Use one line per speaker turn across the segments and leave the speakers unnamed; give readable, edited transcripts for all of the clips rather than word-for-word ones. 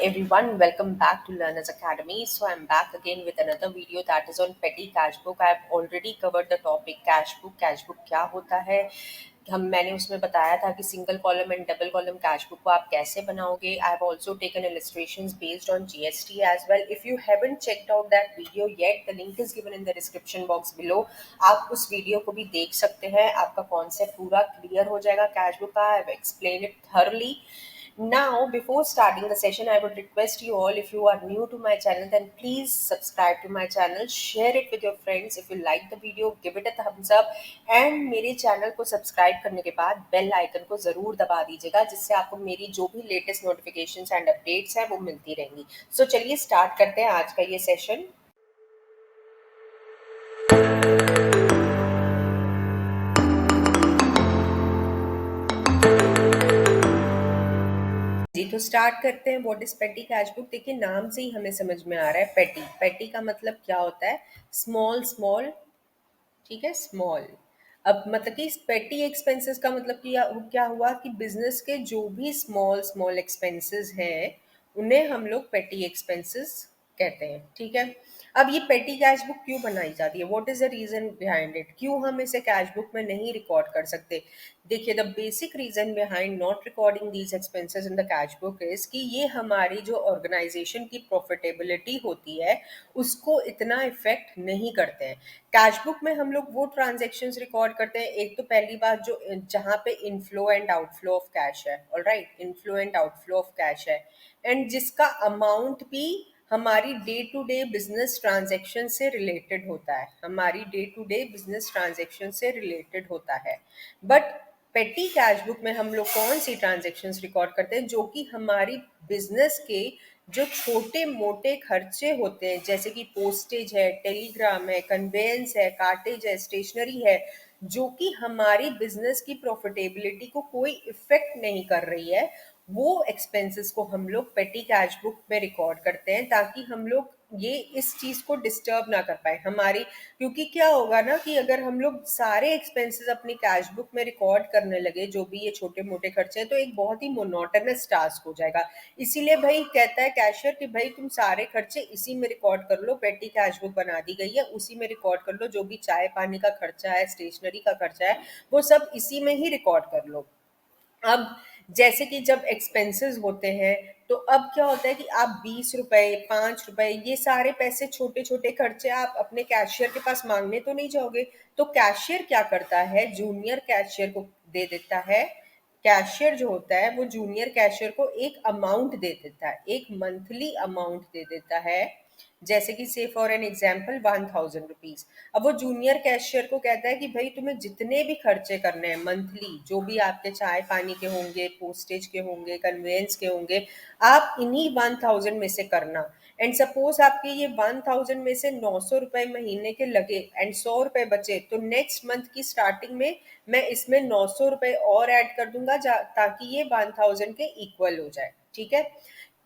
everyone, welcome back to Learners Academy. So I'm back again with another video that is on petty cash book. I've already covered the topic cash book. Cash book क्या होता है? मैंने उसमें बताया था कि single column and double column cash book को आप कैसे बनाओगे. I have also taken illustrations based on GST as well. If you haven't checked out that video yet, the link is given in the description box below. आप उस video को भी देख सकते हैं. आपका कॉन्सेप्ट पूरा क्लियर हो जाएगा कैश बुक का. I have explained it thoroughly. Now, before starting the session, I would request you all, if you are new to my channel, then please subscribe to my channel, share it with your friends. If you like the video, give it a thumbs up and मेरे channel को subscribe करने के बाद bell icon को ज़रूर दबा दीजिएगा, जिससे आपको मेरी जो भी लेटेस्ट नोटिफिकेशंस एंड अपडेट्स हैं वो मिलती रहेंगी. सो चलिए स्टार्ट करते हैं आज का ये सेशन. जी तो स्टार्ट करते हैं. व्हाट इज पेटी कैश बुक? देखिए, नाम से ही हमें समझ में आ रहा है पेटी. पेटी का मतलब क्या होता है? Small small. ठीक है, स्मॉल. अब मतलब कि पेटी एक्सपेंसेस का मतलब कि क्या हुआ कि बिजनेस के जो भी स्मॉल स्मॉल एक्सपेंसेस हैं उन्हें हम लोग पेटी एक्सपेंसेस कहते हैं. ठीक है. अब ये पेटी कैश बुक क्यों बनाई जाती है? What is the reason behind it? क्यों हम इसे कैश बुक में नहीं रिकॉर्ड कर सकते? देखिए, the basic reason behind not recording these expenses in the cash book is कि ये हमारी जो ऑर्गेनाइजेशन की प्रॉफिटेबिलिटी होती है उसको इतना इफेक्ट नहीं करते हैं. कैश बुक में हम लोग वो ट्रांजेक्शन्स रिकॉर्ड करते हैं. एक तो पहली बात, जो जहाँ पे inflow and outflow of cash है. Alright, inflow and outflow of cash है एंड जिसका अमाउंट भी हमारी day to day business transaction से रिलेटेड होता है. हमारी day to day business transaction से रिलेटेड होता है. बट पेटी कैश बुक में हम लोग कौन सी ट्रांजेक्शन्स रिकॉर्ड करते हैं? जो कि हमारी बिजनेस के जो छोटे मोटे खर्चे होते हैं, जैसे कि पोस्टेज है, टेलीग्राम है, कन्वेंस है, कार्टेज है, स्टेशनरी है, जो कि हमारी बिजनेस की प्रॉफिटेबिलिटी को कोई इफेक्ट नहीं कर रही है, वो एक्सपेंसेस को हम लोग पेटी कैश बुक में रिकॉर्ड करते हैं, ताकि हम लोग ये इस चीज को डिस्टर्ब ना कर पाए हमारी. क्योंकि क्या होगा ना कि अगर हम लोग सारे एक्सपेंसेस अपनी कैश बुक में रिकॉर्ड करने लगे, जो भी ये छोटे मोटे खर्चे हैं, तो एक बहुत ही मोनोटोनस टास्क हो जाएगा. इसीलिए भाई कहता है कैशियर कि भाई तुम सारे खर्चे इसी में रिकॉर्ड कर लो. पेटी कैश बुक बना दी गई है, उसी में रिकॉर्ड कर लो. जो भी चाय पानी का खर्चा है, स्टेशनरी का खर्चा है, वो सब इसी में ही रिकॉर्ड कर लो. अब जैसे कि जब एक्सपेंसेस होते हैं, तो अब क्या होता है कि आप 20 रुपए, 5 रुपए, ये सारे पैसे, छोटे छोटे खर्चे आप अपने कैशियर के पास मांगने तो नहीं जाओगे. तो कैशियर क्या करता है? जूनियर कैशियर को दे देता है. कैशियर जो होता है वो जूनियर कैशियर को एक अमाउंट दे देता है, एक मंथली अमाउंट दे देता है. जैसे कि से फॉर एन एग्जाम्पल 1000 रुपीज. अब वो जूनियर कैशियर को कहता है कि भाई तुम्हें जितने भी खर्चे करने हैं मंथली, जो भी आपके चाय पानी के होंगे, पोस्टेज के होंगे, कन्वेंस के होंगे, आप इन्हीं 1000 में से करना. एंड सपोज आपके ये 1000 में से 900 रुपए महीने के लगे एंड 100 रुपए बचे, तो नेक्स्ट मंथ की स्टार्टिंग में मैं इसमें 900 रुपए और ऐड कर दूंगा, ताकि ये 1000 के इक्वल हो जाए. ठीक है.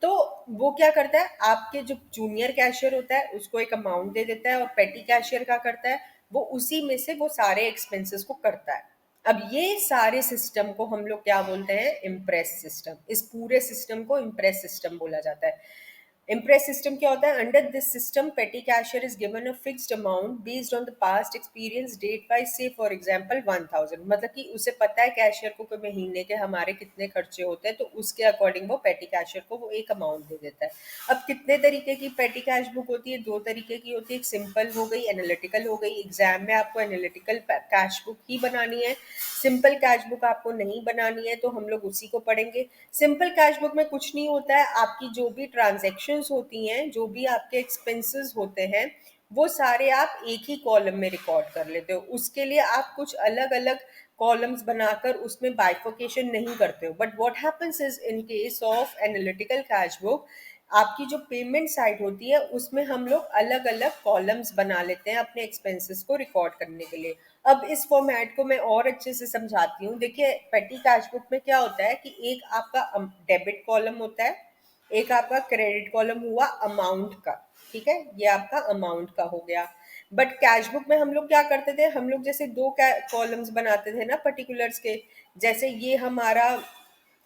तो वो क्या करता है, आपके जो जूनियर कैशियर होता है उसको एक अमाउंट दे देता है, और पेटी कैशियर क्या करता है, वो उसी में से वो सारे एक्सपेंसेस को करता है. अब ये सारे सिस्टम को हम लोग क्या बोलते हैं? Impress system. इस पूरे सिस्टम को इम्प्रेस सिस्टम बोला जाता है. इम्प्रेस सिस्टम क्या होता है? Under this system petty cashier is given a fixed amount based on the past experience date by say for example 1000. मतलब कि उसे पता है कैशियर को कि महीने के हमारे कितने खर्चे होते हैं, तो उसके अकॉर्डिंग वो पेटी कैशियर को वो एक अमाउंट दे देता है. अब कितने तरीके की पेटी कैश बुक होती है? 2 तरीके की होती है. एक सिंपल हो गई, एनालिटिकल हो गई. एग्जाम में आपको एनालिटिकल कैश बुक ही बनानी है, सिंपल कैश बुक आपको नहीं बनानी है, तो हम लोग उसी को पढ़ेंगे. सिंपल कैश बुक में कुछ नहीं होता है. आपकी जो भी ट्रांजैक्शंस होती हैं, जो भी आपके एक्सपेंसेस होते हैं, वो सारे आप एक ही कॉलम में रिकॉर्ड कर लेते हो. उसके लिए आप कुछ अलग अलग कॉलम्स बनाकर उसमें बाइफोकेशन नहीं करते हो. But what happens is in case of analytical cash book, आपकी जो पेमेंट साइड होती है उसमें हम लोग अलग अलग कॉलम्स बना लेते हैं अपने एक्सपेंसेस को रिकॉर्ड करने के लिए. अब इस फॉर्मेट को मैं और अच्छे से समझाती हूँ. देखिए, पेटी कैश बुक में क्या होता है कि एक आपका डेबिट कॉलम होता है, एक आपका क्रेडिट कॉलम हुआ अमाउंट का. ठीक है, ये आपका अमाउंट का हो गया. बट कैश बुक में हम लोग क्या करते थे? हम लोग जैसे दो कॉलम्स बनाते थे ना पर्टिकुलर्स के. जैसे ये हमारा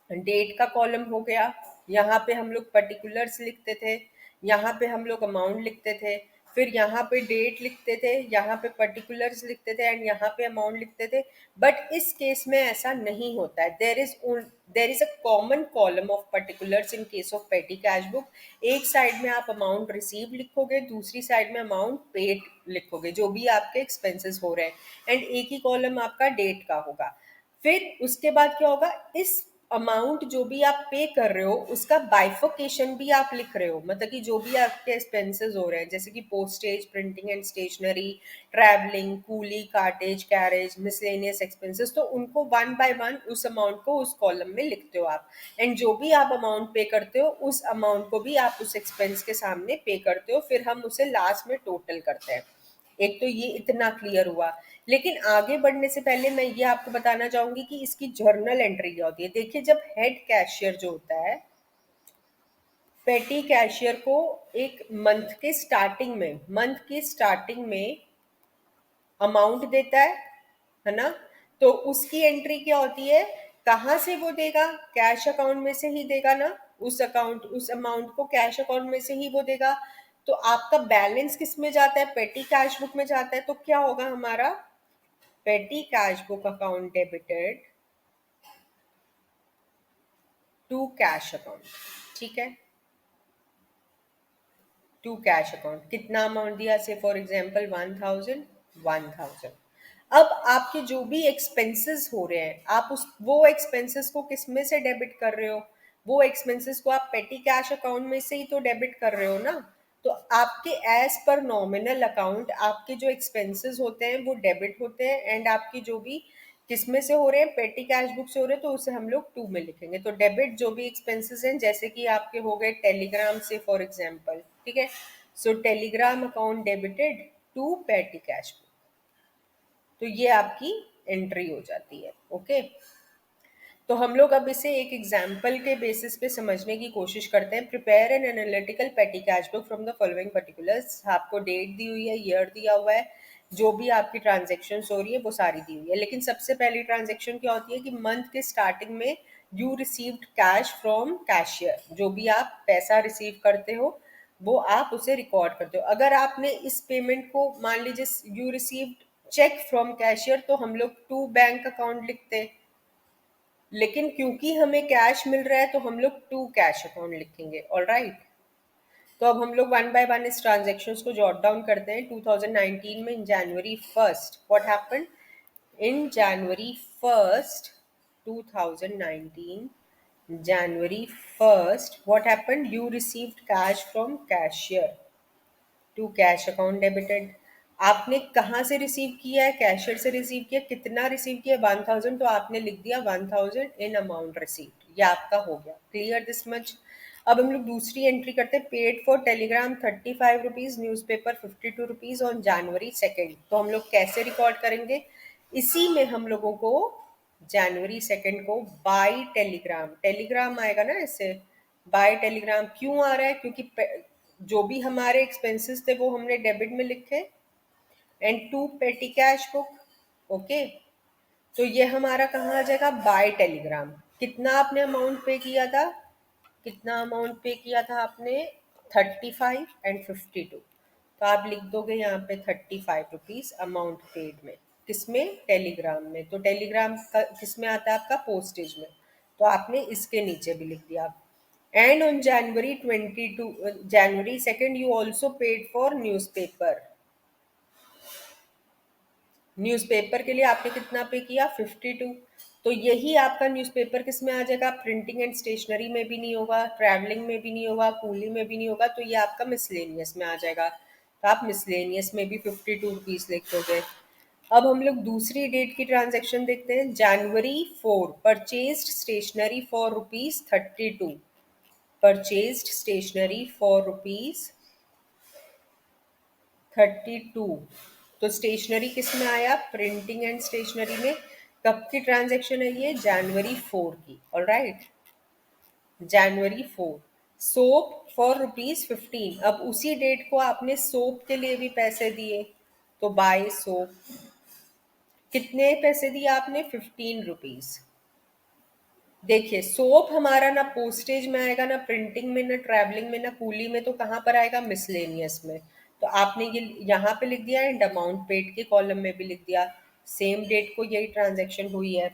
डेट का कॉलम हो गया, यहाँ पे हम लोग पर्टिकुलर्स लिखते थे, यहाँ पे हम लोग अमाउंट लिखते थे, फिर यहाँ पे डेट लिखते थे, यहाँ पे पर्टिकुलर्स लिखते थे एंड यहाँ पे अमाउंट लिखते थे। बट इस केस में ऐसा नहीं होता है। There is a common column of particulars in case of पेटी कैश बुक। एक साइड में आप अमाउंट रिसीव लिखोगे, दूसरी साइड में अमाउंट पेड लिखोगे, जो भी आपके एक्सपेंसेस हो रहे हैं, एंड एक ही कॉलम आपका डेट का होगा। फिर उसके बाद क्या होगा, इस अमाउंट जो भी आप पे कर रहे हो उसका बाइफोकेशन भी आप लिख रहे हो, मतलब कि जो भी आपके एक्सपेंसेस हो रहे हैं, जैसे कि postage, printing and stationery, travelling, coolie, cartage, carriage, miscellaneous expenses, तो उनको वन बाय वन उस अमाउंट को उस कॉलम में लिखते हो आप। एंड जो भी आप अमाउंट पे करते हो उस अमाउंट को भी आप उस एक्सपेंस के सामने पे करते हो, फिर हम उसे लास्ट में टोटल करते हैं। एक तो ये इतना क्लियर हुआ। लेकिन आगे बढ़ने से पहले मैं ये आपको बताना चाहूंगी कि इसकी जर्नल एंट्री क्या होती है। देखिए, जब हेड कैशियर जो होता है, पेटी कैशियर को एक मंथ के स्टार्टिंग में अमाउंट देता है ना। तो उसकी एंट्री क्या होती है, कहाँ से वो देगा, कैश अकाउंट में से ही देगा ना। उस अमाउंट को कैश अकाउंट में से ही वो देगा। तो आपका बैलेंस किस में जाता है, पेटी कैश बुक में जाता है। तो क्या होगा हमारा, petty cash book account debited to cash account. ठीक है, टू कैश अकाउंट कितना अमाउंट दिया, से फॉर एग्जांपल 1000, 1000। अब आपके जो भी एक्सपेंसेस हो रहे हैं, आप उस वो एक्सपेंसेस को किस में से डेबिट कर रहे हो, वो एक्सपेंसेस को आप पेटी कैश अकाउंट में से ही तो डेबिट कर रहे हो ना। तो आपके एज पर नॉमिनल अकाउंट आपके जो एक्सपेंसेस होते हैं वो डेबिट होते हैं, एंड आपकी जो भी किस में से हो रहे हैं, पेटी कैश बुक से हो रहे हैं, तो उसे हम लोग टू में लिखेंगे। तो डेबिट जो भी एक्सपेंसेस हैं, जैसे कि आपके हो गए टेलीग्राम से फॉर एग्जांपल, ठीक है। So telegram account debited to petty cash book. तो ये आपकी एंट्री हो जाती है। ओके, तो हम लोग अब इसे एक एग्जाम्पल के बेसिस पे समझने की कोशिश करते हैं। प्रिपेयर एन एनालिटिकल पेटी cash book from the following particulars. आपको डेट दी हुई है, ईयर दिया हुआ है, जो भी आपकी ट्रांजेक्शन हो रही है वो सारी दी हुई है। लेकिन सबसे पहली ट्रांजेक्शन क्या होती है कि मंथ के स्टार्टिंग में you received cash from cashier. जो भी आप पैसा रिसीव करते हो वो आप उसे रिकॉर्ड करते हो। अगर आपने इस पेमेंट को, मान लीजिए you received cheque from cashier, तो हम लोग टू बैंक अकाउंट लिखते हैं। लेकिन क्योंकि हमें कैश मिल रहा है तो हम लोग टू कैश अकाउंट लिखेंगे। ऑल राइट, तो अब हम लोग वन बाय वन इस ट्रांजेक्शन्स को जॉट डाउन करते हैं। 2019 में in January first what happened, in January first 2019 January first what happened, you received cash from cashier to cash account debited. आपने कहाँ से रिसीव किया है, कैशियर से रिसीव किया। कितना रिसीव किया, 1000, तो आपने लिख दिया 1000 इन अमाउंट रिसीव्ड। ये आपका हो गया, क्लियर दिस मच। अब हम लोग दूसरी एंट्री करते हैं, paid for Telegram 35 rupees, news paper 52 rupees on January 2। तो हम लोग कैसे रिकॉर्ड करेंगे, इसी में हम लोगों को जनवरी 2 को बाय टेलीग्राम, टेलीग्राम आएगा ना ऐसे, बाय टेलीग्राम क्यों आ रहा है, क्योंकि जो भी हमारे एक्सपेंसेस थे वो हमने डेबिट में लिखे, and to petty cash book. Okay, तो ये हमारा कहाँ आ जाएगा, बाय टेलीग्राम। कितना आपने अमाउंट पे किया था, कितना अमाउंट पे किया था आपने, 35 एंड 52। तो आप लिख दोगे यहाँ पे 35 रुपीज अमाउंट पेड में, किसमें, टेलीग्राम में। तो टेलीग्राम का किस में आता है आपका, पोस्टेज में। तो आपने इसके नीचे भी लिख दिया। And on January 2 you also paid for newspaper. Newspaper के लिए आपने कितना पे किया, 52। तो यही आपका न्यूज़पेपर किस में आ जाएगा, प्रिंटिंग एंड स्टेशनरी में भी नहीं होगा, ट्रैवलिंग में भी नहीं होगा, कूली में भी नहीं होगा, तो ये आपका मिसलेनियस में आ जाएगा। तो आप मिसलेनियस में भी 52 रुपीज लिख दोगे। अब हम लोग दूसरी डेट की ट्रांजेक्शन देखते हैं, January 4 purchased stationery for rupees 32। Purchased stationery for rupees 32। तो स्टेशनरी किस में आया, प्रिंटिंग एंड स्टेशनरी में। कब की ट्रांजेक्शन है ये, जनवरी 4 की। All right, January 4। Soap for rupees 15। अब उसी डेट को आपने सोप के लिए भी पैसे दिए, तो बाय सोप। कितने पैसे दिए आपने, 15 रुपीज। देखिए सोप हमारा ना पोस्टेज में आएगा, ना प्रिंटिंग में, ना ट्रैवलिंग में, ना कूली में, तो कहाँ पर आएगा? मिसलेनियस में। तो आपने ये यहाँ पे लिख दिया एंड अमाउंट पेड के कॉलम में भी लिख दिया, सेम डेट को यही ट्रांजैक्शन हुई है।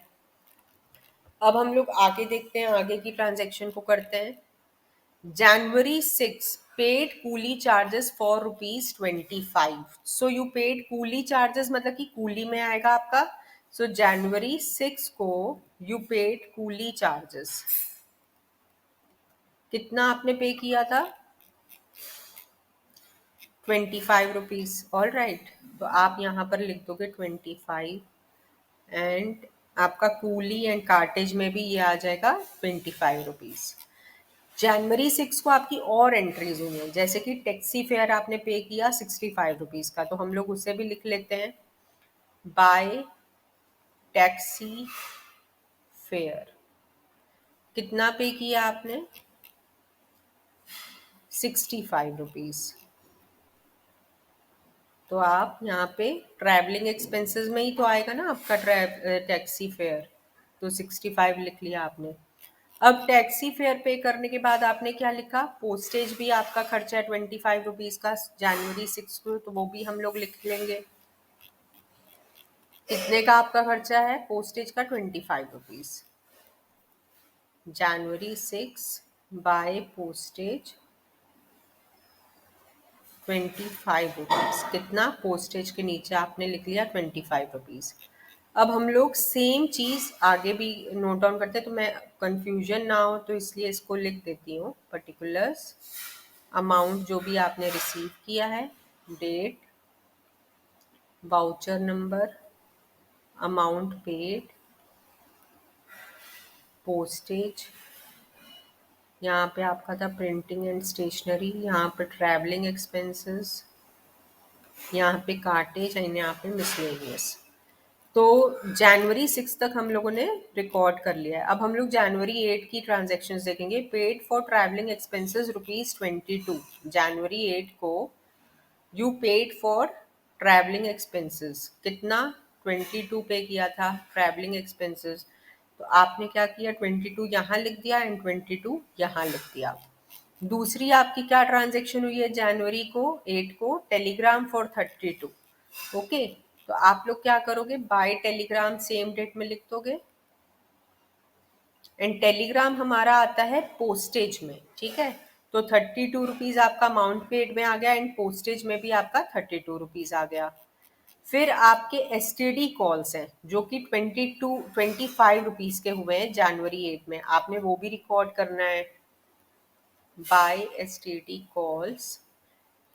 अब हम लोग आगे देखते हैं, आगे की ट्रांजैक्शन को करते हैं। January 6 paid coolie charges for ₹25। So you paid coolie charges मतलब कि कूली में आएगा आपका। सो January 6 को यू पेड कूली चार्जेस। कितना आपने पे किया था? ₹25। ऑल राइट, तो आप यहाँ पर लिख दोगे 25 एंड आपका कूली एंड कार्टेज में भी ये आ जाएगा ₹25। January 6 को आपकी और एंट्रीज हुई हैं, जैसे कि टैक्सी फेयर आपने पे किया ₹65 का, तो हम लोग उसे भी लिख लेते हैं, बाय टैक्सी फेयर। कितना पे किया आपने? ₹65। तो आप यहाँ पे ट्रैवलिंग एक्सपेंसेस में ही तो आएगा ना आपका टैक्सी फेयर, तो 65 लिख लिया आपने। अब टैक्सी फेयर पे करने के बाद आपने क्या लिखा? पोस्टेज भी आपका खर्चा है ₹25 का January 6 को, तो वो भी हम लोग लिख लेंगे। कितने का आपका खर्चा है पोस्टेज का? ₹25। January 6 by postage ₹25। कितना? पोस्टेज के नीचे आपने लिख लिया ₹25। अब हम लोग सेम चीज आगे भी नोट डाउन करते हैं, तो मैं कंफ्यूजन ना हो तो इसलिए इसको लिख देती हूँ, पर्टिकुलर्स, अमाउंट जो भी आपने रिसीव किया है, date, voucher number, amount paid, postage, यहाँ पे आपका था प्रिंटिंग एंड स्टेशनरी, यहाँ पे ट्रैवलिंग एक्सपेंसेस, यहाँ पे कार्टेज एंड यहाँ पे मिसलेनियस। तो January 6 तक हम लोगों ने रिकॉर्ड कर लिया है। अब हम लोग January 8 की ट्रांजेक्शन्स देखेंगे। Paid for travelling expenses ₹22। January 8 को you paid for travelling expenses. कितना? 22 पे किया था ट्रैवलिंग एक्सपेंसेस। तो आपने क्या किया? 22 यहाँ लिख दिया एंड 22 यहाँ लिख दिया। दूसरी आपकी क्या ट्रांजेक्शन हुई है January 8 को? Telegram for 32। ओके, तो आप लोग क्या करोगे? बाय टेलीग्राम सेम डेट में लिख दोगे एंड टेलीग्राम हमारा आता है पोस्टेज में, ठीक है। तो ₹32 आपका अमाउंट पेड में आ गया एंड पोस्टेज में भी आपका ₹32 आ गया। फिर आपके एसटीडी कॉल्स हैं जो कि ₹25 के हुए हैं January 8 में, आपने वो भी रिकॉर्ड करना है, बाय एसटीडी कॉल्स।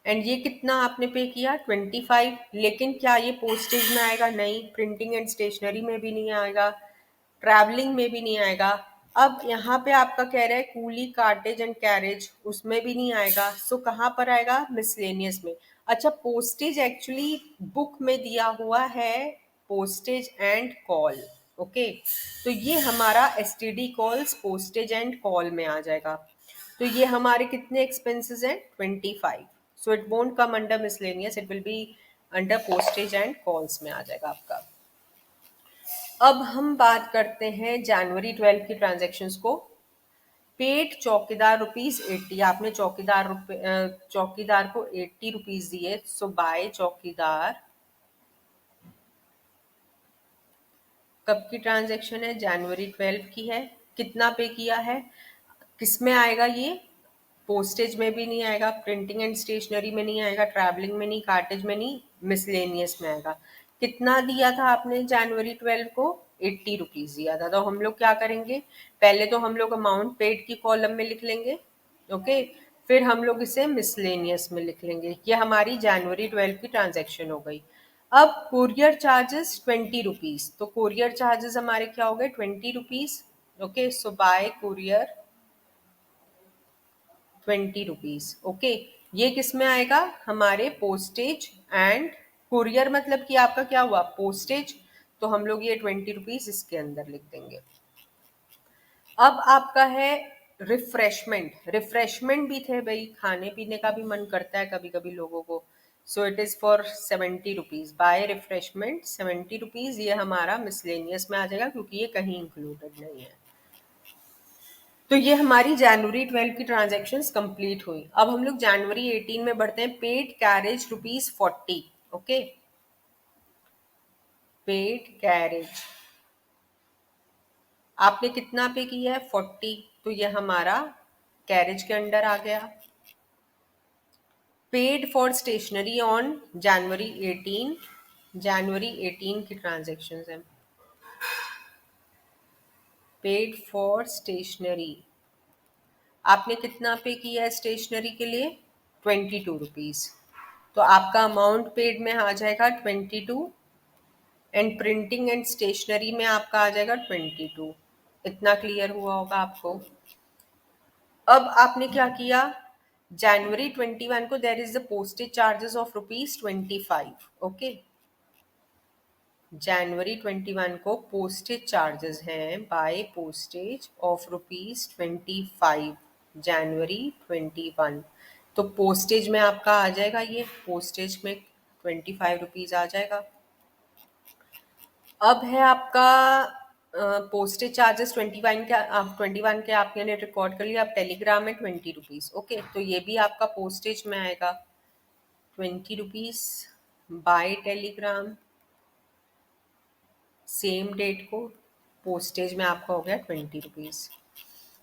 एंड ये कितना आपने पे किया? 25। लेकिन क्या ये पोस्टेज में आएगा? नहीं। प्रिंटिंग एंड स्टेशनरी में भी नहीं आएगा, ट्रैवलिंग में भी नहीं आएगा। अब यहाँ पे आपका कह रहा है कूली, कार्टेज एंड कैरेज, उसमें भी नहीं आएगा। सो कहाँ पर आएगा? मिसलेनियस में। अच्छा, पोस्टेज एक्चुअली बुक में दिया हुआ है पोस्टेज एंड कॉल। ओके, तो ये हमारा STD calls postage and call में आ जाएगा। तो ये हमारे कितने एक्सपेंसेस हैं? 25। So it won't come under miscellaneous, it will be under postage and calls में आ जाएगा आपका। अब हम बात करते हैं January 12 की ट्रांजेक्शन्स को। पेड चौकीदार ₹80, आपने चौकीदार को ₹80 दिए। सो बाय चौकीदार, कब की ट्रांजेक्शन है? January 12 की है। कितना पे किया है? किस में आएगा ये? पोस्टेज में भी नहीं आएगा, प्रिंटिंग एंड स्टेशनरी में नहीं आएगा, ट्रैवलिंग में नहीं, कार्टेज में नहीं, मिसलेनियस में आएगा। कितना दिया था आपने January 12 को? ₹80 दिया था। तो हम लोग क्या करेंगे? पहले तो हम लोग अमाउंट पेड की कॉलम में लिख लेंगे, ओके, फिर हम लोग इसे मिसलेनियस में लिख लेंगे। ये हमारी January 12 की ट्रांजेक्शन हो गई। अब कुरियर चार्जेस ₹20, तो कुरियर चार्जेस हमारे क्या हो गए? ₹20। ओके, सो बाय कुरियर ₹20। ओके, ये किस में आएगा? हमारे पोस्टेज एंड कुरियर, मतलब कि आपका क्या हुआ? पोस्टेज। तो हम लोग ये ₹20 इसके अंदर लिख देंगे। अब आपका है रिफ्रेशमेंट। रिफ्रेशमेंट भी थे भाई, खाने पीने का भी मन करता है कभी कभी लोगों को। So it is for ₹70। By refreshment ₹70, ये हमारा मिसलेनियस में आ जाएगा क्योंकि ये कहीं इंक्लूडेड नहीं है। तो ये हमारी जनवरी 12 की ट्रांजैक्शंस कंप्लीट हुई। अब हम लोग जनवरी 18 में बढ़ते हैं। Paid carriage ₹40। Okay, paid carriage आपने कितना पे किया है? 40। तो ये हमारा कैरेज के अंडर आ गया। Paid for stationery on January 18, January 18 की ट्रांजेक्शन है। पेड फॉर स्टेशनरी आपने कितना पे किया है स्टेशनरी के लिए? ₹22। तो आपका अमाउंट पेड में आ जाएगा 22 एंड प्रिंटिंग एंड स्टेशनरी में आपका आ जाएगा 22। इतना क्लियर हुआ होगा आपको। अब आपने क्या किया? जनवरी 21 को there is the postage charges of ₹25। Okay, जनवरी 21 को पोस्टेज चार्जेस हैं बाय पोस्टेज ऑफ ₹25। जनवरी 21 तो पोस्टेज में आपका आ जाएगा, ये पोस्टेज में ₹25 आ जाएगा। अब है आपका पोस्टेज चार्जेस 21 के, आप 21 के आपने रिकॉर्ड कर लिया। अब टेलीग्राम में ₹20। ओके, तो ये भी आपका पोस्टेज में आएगा ₹20 बाय टेलीग्राम। सेम डेट को पोस्टेज में आपका हो गया ₹20।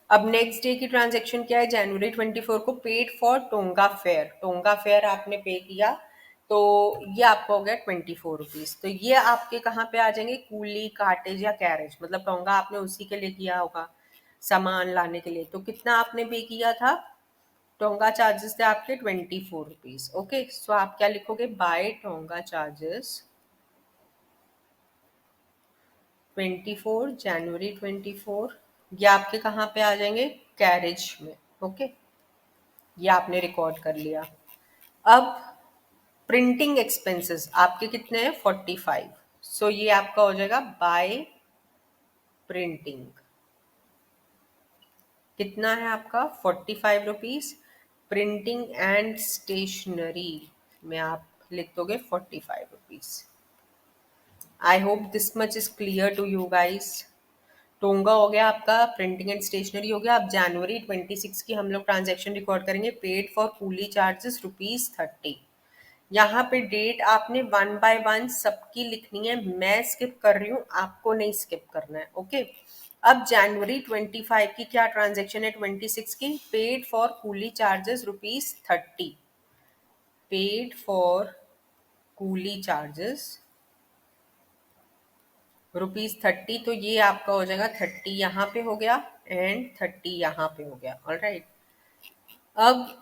अब नेक्स्ट डे की ट्रांजैक्शन क्या है? जनवरी 24 को paid for tonga fair. Tonga fair आपने पे किया, तो ये आपका हो गया ₹24। तो ये आपके कहाँ पे आ जाएंगे? कूली, कार्टेज या कैरेज। मतलब टोंगा आपने उसी के लिए किया होगा, सामान लाने के लिए। तो कितना आपने पे किया था? टोंगा चार्जेस थे आपके ₹24। ओके, सो आप क्या लिखोगे? बाय टोंगा चार्जेस 24, जनवरी 24। ये आपके कहाँ पे आ जाएंगे? कैरेज में। ओके, ये आपने रिकॉर्ड कर लिया। अब प्रिंटिंग एक्सपेंसेस आपके कितने हैं? 45। सो ये आपका हो जाएगा बाय प्रिंटिंग। कितना है आपका? ₹45। प्रिंटिंग एंड स्टेशनरी में आप लिख दोगे ₹45। I hope this much is clear to you guys. टोंगा हो गया आपका, प्रिंटिंग एंड स्टेशनरी हो गया। अब जनवरी 26 की हम लोग ट्रांजैक्शन रिकॉर्ड करेंगे। Paid for coolie charges ₹30। यहाँ पे डेट आपने वन बाय वन सबकी लिखनी है। मैं स्किप कर रही हूँ, आपको नहीं स्किप करना है। ओके, अब जनवरी 25 की क्या ट्रांजैक्शन है? 26 की paid for coolie charges ₹30। Paid for coolie charges ₹30। तो ये आपका हो जाएगा 30 यहाँ पे हो गया एंड 30 यहाँ पे हो गया। ऑलराइट, अब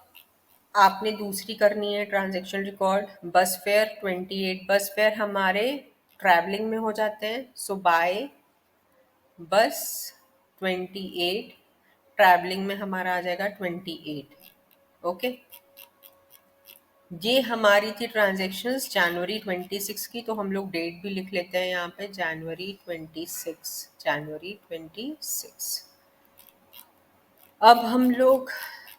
आपने दूसरी करनी है ट्रांजैक्शन रिकॉर्ड। बस फेयर 28। बस फेयर हमारे ट्रैवलिंग में हो जाते हैं। सो बाय बस 28, ट्रैवलिंग में हमारा आ जाएगा 28। ओके, ये हमारी थी ट्रांजैक्शंस जनवरी 26 की। तो हम लोग डेट भी लिख लेते हैं यहाँ पे, जनवरी 26, जनवरी 26। अब हम लोग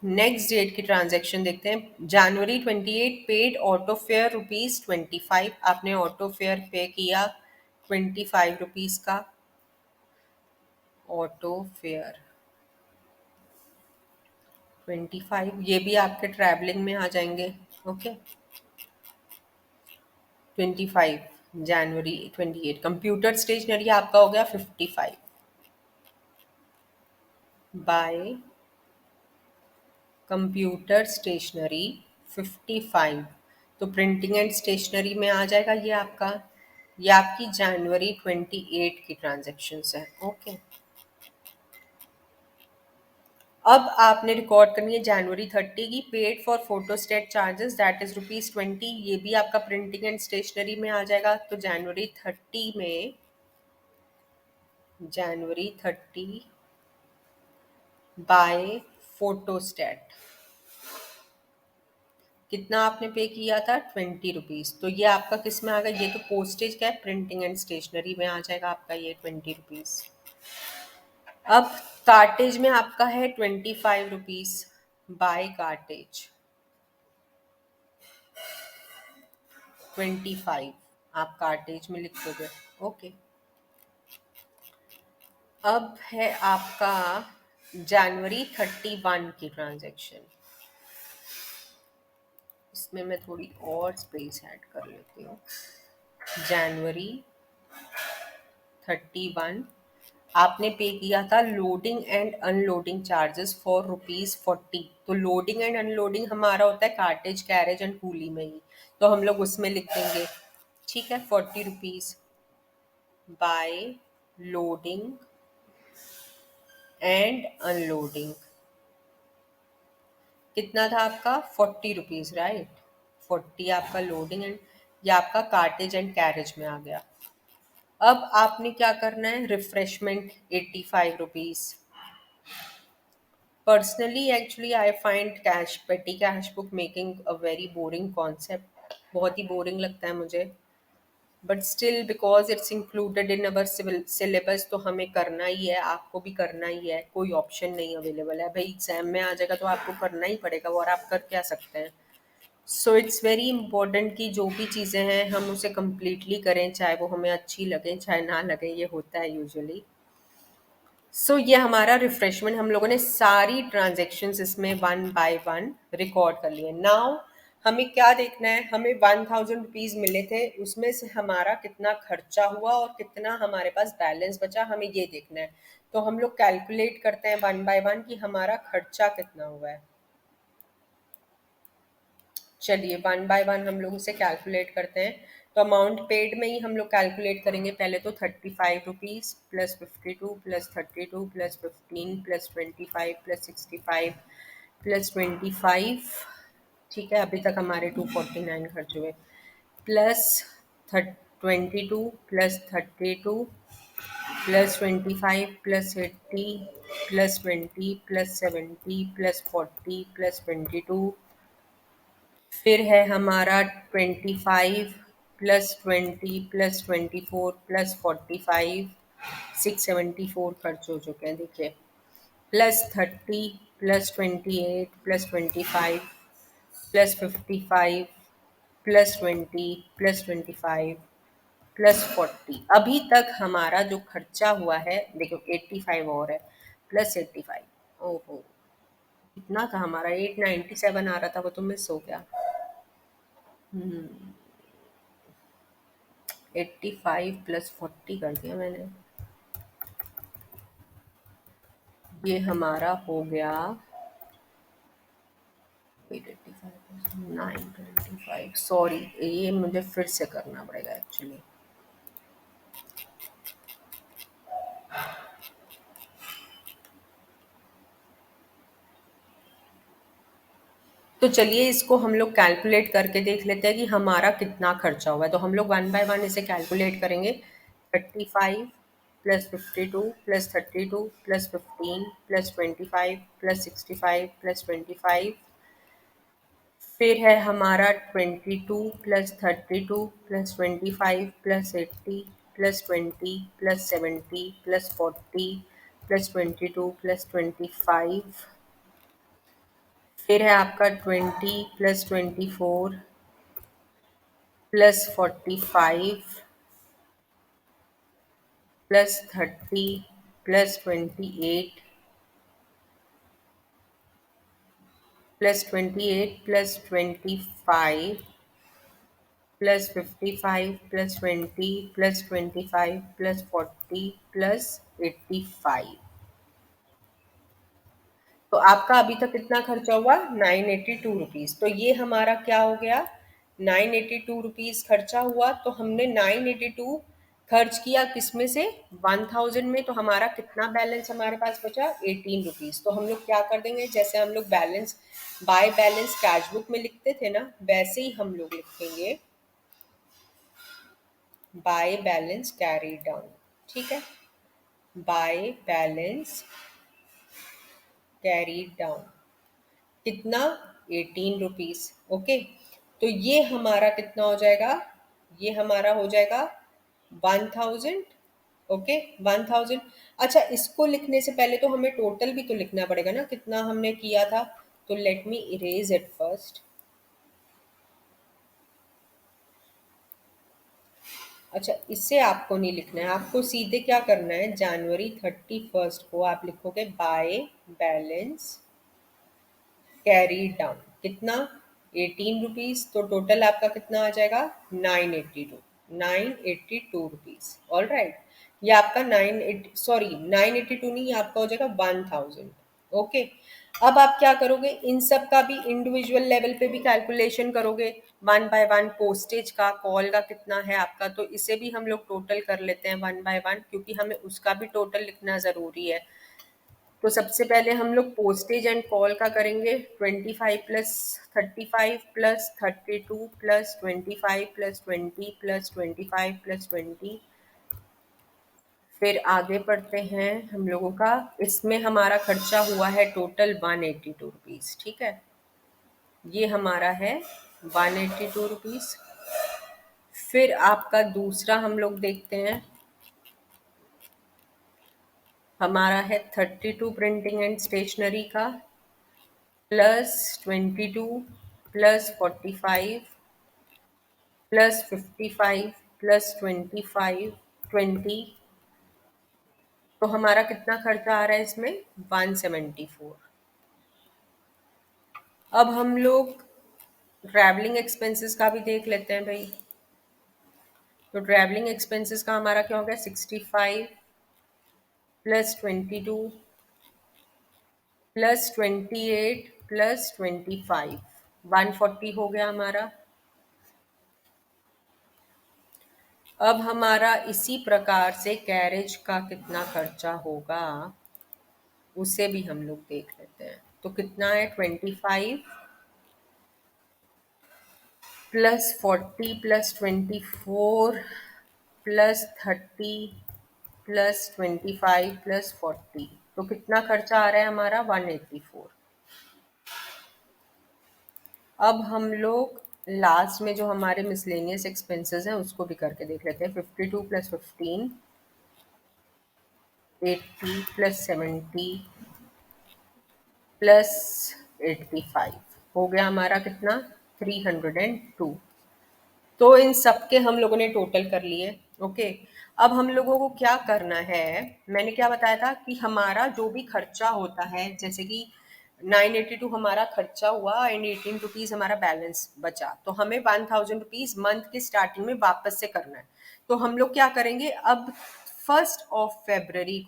नेक्स्ट डेट की ट्रांजैक्शन देखते हैं। जनवरी 28 पेड ऑटो फेयर ₹25। आपने ऑटो फेयर पे किया ₹25 का। ऑटो फेयर 25, ये भी आपके ट्रैवलिंग में आ जाएंगे। ओके, 25 जनवरी 28। कंप्यूटर स्टेशनरी आपका हो गया 55 बाय कंप्यूटर स्टेशनरी 55। तो प्रिंटिंग एंड स्टेशनरी में आ जाएगा ये आपका। ये आपकी जनवरी 28 की ट्रांजैक्शंस है। ओके, अब आपने रिकॉर्ड करनी है जनवरी 30 की। Paid for photostat charges that is ₹20। ये भी आपका प्रिंटिंग एंड स्टेशनरी में आ जाएगा। तो जनवरी 30 में, जनवरी 30 बाय फोटोस्टेट कितना आपने पे किया था? ₹20। तो ये आपका किस में आ गया? ये तो पोस्टेज का है, प्रिंटिंग एंड स्टेशनरी में आ जाएगा आपका ये ₹20। अब कार्टेज में आपका है ₹25 बाय कार्टेज 25 आप कार्टेज में लिख दोगे। ओके, अब है आपका जनवरी 31 की ट्रांजैक्शन। इसमें मैं थोड़ी और स्पेस ऐड कर लेती हूँ। Jan 31 आपने पे किया था loading and unloading charges for ₹40। तो लोडिंग एंड अनलोडिंग हमारा होता है कार्टेज, कैरेज एंड कूली में ही, तो हम लोग उसमें लिख देंगे, ठीक है, ₹40 बाय लोडिंग एंड अनलोडिंग। कितना था आपका? ₹40, राइट। 40 आपका लोडिंग एंड, या आपका कार्टेज एंड कैरेज में आ गया। अब आपने क्या करना है? Refreshment ₹85। Personally actually I find cash पेटी cash book making a very boring concept. बहुत ही बोरिंग लगता है मुझे, but still because it's included in our syllabus तो हमें करना ही है, आपको भी करना ही है, कोई ऑप्शन नहीं अवेलेबल है भाई। एग्जाम में आ जाएगा तो आपको करना ही पड़ेगा, और आप कर क्या सकते हैं। सो इट्स वेरी इंपॉर्टेंट कि जो भी चीज़ें हैं हम उसे कम्प्लीटली करें, चाहे वो हमें अच्छी लगे चाहे ना लगे, ये होता है यूजुअली। सो ये हमारा रिफ्रेशमेंट, हम लोगों ने सारी ट्रांजेक्शन्स इसमें वन बाय वन रिकॉर्ड कर लिए। नाउ हमें क्या देखना है? हमें ₹1000 मिले थे, उसमें से हमारा कितना खर्चा हुआ और कितना हमारे पास बैलेंस बचा, हमें ये देखना है। तो हम लोग कैलकुलेट करते हैं वन बाय वन कि हमारा खर्चा कितना हुआ है। चलिए वन बाय वन हम लोग इसे कैलकुलेट करते हैं। तो अमाउंट पेड में ही हम लोग कैलकुलेट करेंगे। पहले तो ₹35 plus 52 plus 32 plus 15 plus 25 plus 65 plus 25, ठीक है, अभी तक हमारे 249 खर्च हुए, plus 22 plus 32 plus 25 plus 80 plus 20 plus 70 plus 40 plus 22, फिर है हमारा 25 प्लस 20 प्लस 24 प्लस 45, 674 खर्च हो चुके हैं देखिए, plus 30 plus 28 plus 25 plus 55 plus 20 plus 25 plus 40। अभी तक हमारा जो खर्चा हुआ है देखो 85 और है, प्लस 85, ओहो कितना था हमारा? 897 आ रहा था, वो तो मिस हो गया। 85 प्लस 40 कर दिया मैंने, ये हमारा हो गया 885 925। सॉरी, ये मुझे फिर से करना पड़ेगा एक्चुअली। तो चलिए इसको हम लोग कैलकुलेट करके देख लेते हैं कि हमारा कितना खर्चा हुआ है। तो हम लोग वन बाय वन इसे कैलकुलेट करेंगे। 35 plus 52 plus 32 plus 15 plus 25 plus 65 plus 25, फिर है हमारा 22 plus 32 plus 25 plus 80 plus 20 plus 70 plus 40 plus 22 plus 25, फिर है आपका 20 plus 24 plus 45 plus 30 plus 28 plus 28 plus 25 plus 55 plus 20 plus 25 plus 40 plus 85। तो आपका अभी तक कितना खर्चा हुआ? ₹982। तो ये हमारा क्या हो गया? ₹982 खर्चा हुआ। तो हमने 982 खर्च किया किस में से? 1000 में। तो हमारा कितना बैलेंस हमारे पास बचा? ₹18। तो हम लोग क्या कर देंगे, जैसे हम लोग balance by balance cash book में लिखते थे ना, वैसे ही हम लोग लिखेंगे बाय बैलेंस कैरी डाउन, ठीक है, बाय बैलेंस कैरी डाउन। कितना? ₹18। ओके, तो ये हमारा कितना हो जाएगा? ये हमारा हो जाएगा 1000। ओके, 1000। अच्छा, इसको लिखने से पहले तो हमें टोटल भी तो लिखना पड़ेगा ना, कितना हमने किया था। तो let me erase it first. अच्छा, इससे आपको नहीं लिखना है, आपको सीधे क्या करना है, January 31 को आप लिखोगे बाय बैलेंस कैरी डाउन, कितना, 18 रुपीज, तो टोटल आपका कितना आ जाएगा, 982 ऑल राइट। ये आपका 982 नहीं, आपका हो जाएगा 1000। ओके। अब आप क्या करोगे, इन सब का भी इंडिविजुअल लेवल पे भी कैलकुलेशन करोगे, वन बाय वन, पोस्टेज का, कॉल का कितना है आपका, तो इसे भी हम लोग टोटल कर लेते हैं वन बाय वन, क्योंकि हमें उसका भी टोटल लिखना जरूरी है। तो सबसे पहले हम लोग पोस्टेज एंड कॉल का करेंगे, 25 + 35 + 32 + 25 + 20 + 25 + 20। फिर आगे पढ़ते हैं हम लोगों का, इसमें हमारा खर्चा हुआ है टोटल 182 रुपीज़, ठीक है, ये हमारा है 182 रुपीज़। फिर आपका दूसरा हम लोग देखते हैं, हमारा है 32 प्रिंटिंग एंड स्टेशनरी का, +22 +45 +55 +25 20, तो हमारा कितना खर्चा आ रहा है इसमें, 174। अब हम लोग ट्रैवलिंग एक्सपेंसेस का भी देख लेते हैं भाई। तो ट्रैवलिंग एक्सपेंसेस का हमारा क्या हो गया, 65 +22 +28 +25, 140 हो गया हमारा। अब हमारा इसी प्रकार से कैरेज का कितना खर्चा होगा, उसे भी हम लोग देख लेते हैं। तो कितना है, 25 +40 +24 +30 +25 +40, तो कितना खर्चा आ रहा है हमारा, 184। अब हम लोग लास्ट में जो हमारे मिसलेनियस एक्सपेंसेस हैं उसको भी करके देख लेते हैं। 52 + 15, 80 + 70 +85, हो गया हमारा कितना, 302। तो इन सब के हम लोगों ने टोटल कर लिए। ओके। अब हम लोगों को क्या करना है, मैंने क्या बताया था कि हमारा जो भी खर्चा होता है, जैसे कि 982 हमारा खर्चा हुआ एंड 18 रुपीज हमारा बैलेंस बचा, तो हमें 1000 रुपीज मंथ के स्टार्टिंग में वापस से करना है। तो हम लोग क्या करेंगे, अब 1 फरवरी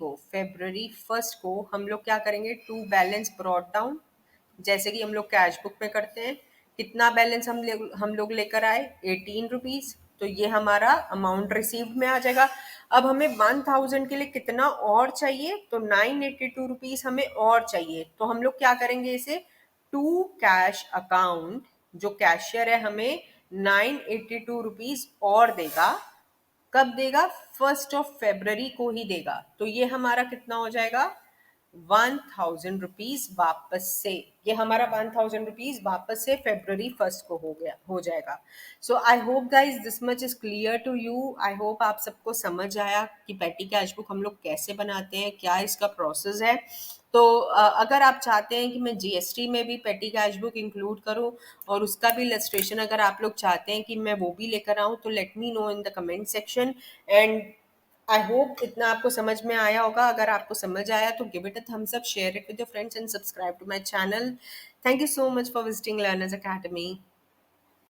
को हम लोग क्या करेंगे, टू बैलेंस ब्रॉट डाउन, जैसे कि हम लोग कैश बुक में करते हैं। कितना बैलेंस हम लोग लेकर आए, 18 रुपीज, तो ये हमारा अमाउंट रिसीव्ड में आ जाएगा। अब हमें 1000 के लिए कितना और चाहिए, तो 982 रुपीज हमें और चाहिए, तो हम लोग क्या करेंगे, इसे टू कैश अकाउंट, जो कैशियर है हमें 982 रुपीज और देगा। कब देगा, 1 फरवरी को ही देगा, तो ये हमारा कितना हो जाएगा, 1000 रुपीज वापस से। ये हमारा 1000 रुपीज वापस से February 1 को हो जाएगा। So I hope guys this much is clear to you. I hope आप सबको समझ आया कि पेटी कैश बुक हम लोग कैसे बनाते हैं, क्या इसका प्रोसेस है। तो अगर आप चाहते हैं कि मैं जीएसटी में भी पेटी कैश बुक इंक्लूड करूं और उसका भी इलस्ट्रेशन अगर आप लोग चाहते हैं कि मैं वो भी लेकर आऊं, तो let me know in the comment section. And I hope इतना आपको समझ में आया होगा। अगर आपको समझ आया तो give it a thumbs up, share it with your friends and subscribe to my channel. Thank you so much for visiting learners academy.